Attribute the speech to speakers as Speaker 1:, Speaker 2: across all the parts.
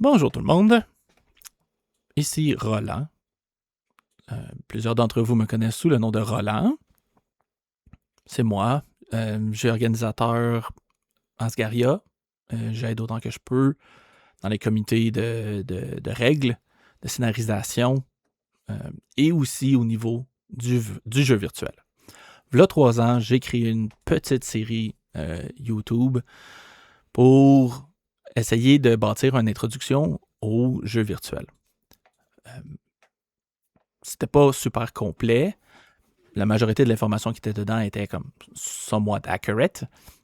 Speaker 1: Bonjour tout le monde, ici Roland. Plusieurs d'entre vous me connaissent sous le nom de Roland. C'est moi, je suis organisateur Asgaria. J'aide autant que je peux dans les comités de règles, de scénarisation et aussi au niveau du jeu virtuel. V'là 3 ans, j'ai créé une petite série YouTube pour essayer de bâtir une introduction au jeu virtuel. C'était pas super complet. La majorité de l'information qui était dedans était comme somewhat accurate,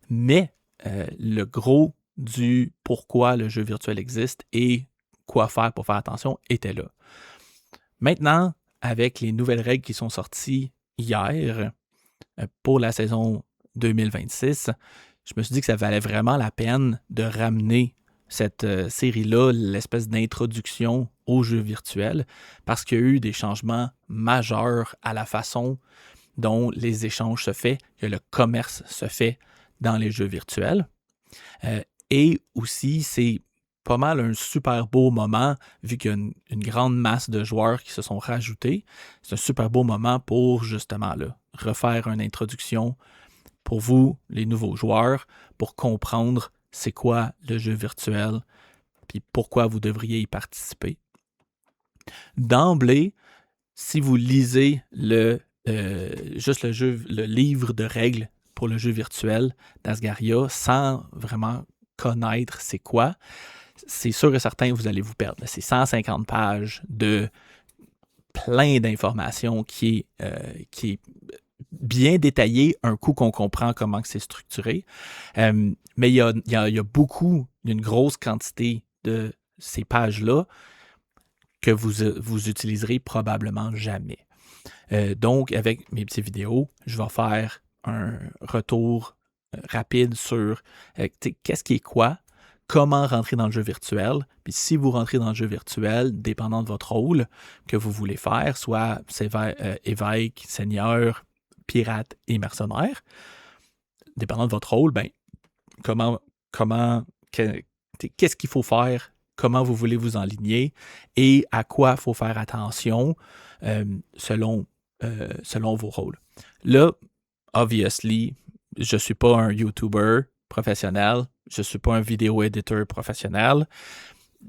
Speaker 1: mais le gros du pourquoi le jeu virtuel existe et quoi faire pour faire attention était là. Maintenant, avec les nouvelles règles qui sont sorties hier pour la saison 2026, je me suis dit que ça valait vraiment la peine de ramener cette série-là, l'espèce d'introduction au jeu virtuel, parce qu'il y a eu des changements majeurs à la façon dont les échanges se font, que le commerce se fait dans les jeux virtuels. Et aussi, c'est pas mal un super beau moment, vu qu'il y a une grande masse de joueurs qui se sont rajoutés. C'est un super beau moment pour, justement, là, refaire une introduction pour vous, les nouveaux joueurs, pour comprendre c'est quoi le jeu virtuel, puis pourquoi vous devriez y participer. D'emblée, si vous lisez juste le livre de règles pour le jeu virtuel d'Asgaria sans vraiment connaître c'est quoi, c'est sûr et certain que vous allez vous perdre. C'est 150 pages de plein d'informations qui est bien détaillé un coup qu'on comprend comment c'est structuré. Mais il y a beaucoup, une grosse quantité de ces pages-là que vous utiliserez probablement jamais. Donc, avec mes petites vidéos, je vais faire un retour rapide sur qu'est-ce qui est quoi, comment rentrer dans le jeu virtuel. Puis si vous rentrez dans le jeu virtuel, dépendant de votre rôle que vous voulez faire, soit évêque, seigneur, pirate et mercenaire, dépendant de votre rôle, ben, qu'est-ce qu'il faut faire, comment vous voulez vous enligner et à quoi il faut faire attention selon vos rôles. Là, obviously, je ne suis pas un YouTuber professionnel, je ne suis pas un vidéo editor professionnel,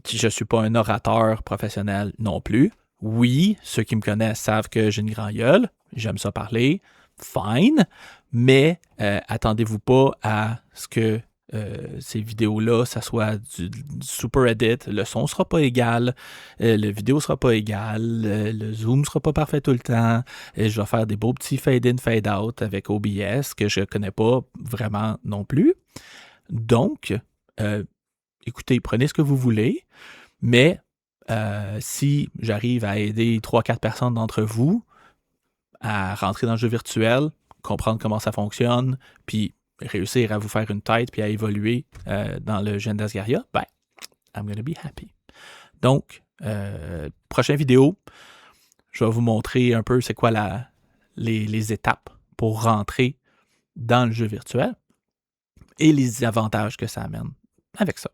Speaker 1: je ne suis pas un orateur professionnel non plus. Oui, ceux qui me connaissent savent que j'ai une grande gueule, j'aime ça parler, fine, mais attendez-vous pas à ce que ces vidéos-là, ça soit du super edit, le son sera pas égal, le vidéo sera pas égal, le zoom sera pas parfait tout le temps, et je vais faire des beaux petits fade-in, fade-out avec OBS que je connais pas vraiment non plus. Donc, écoutez, prenez ce que vous voulez, mais si j'arrive à aider 3-4 personnes d'entre vous à rentrer dans le jeu virtuel, comprendre comment ça fonctionne, puis réussir à vous faire une tête puis à évoluer dans le jeune d'Asgaria, ben, I'm gonna be happy. Donc, prochaine vidéo, je vais vous montrer un peu c'est quoi les étapes pour rentrer dans le jeu virtuel et les avantages que ça amène avec ça.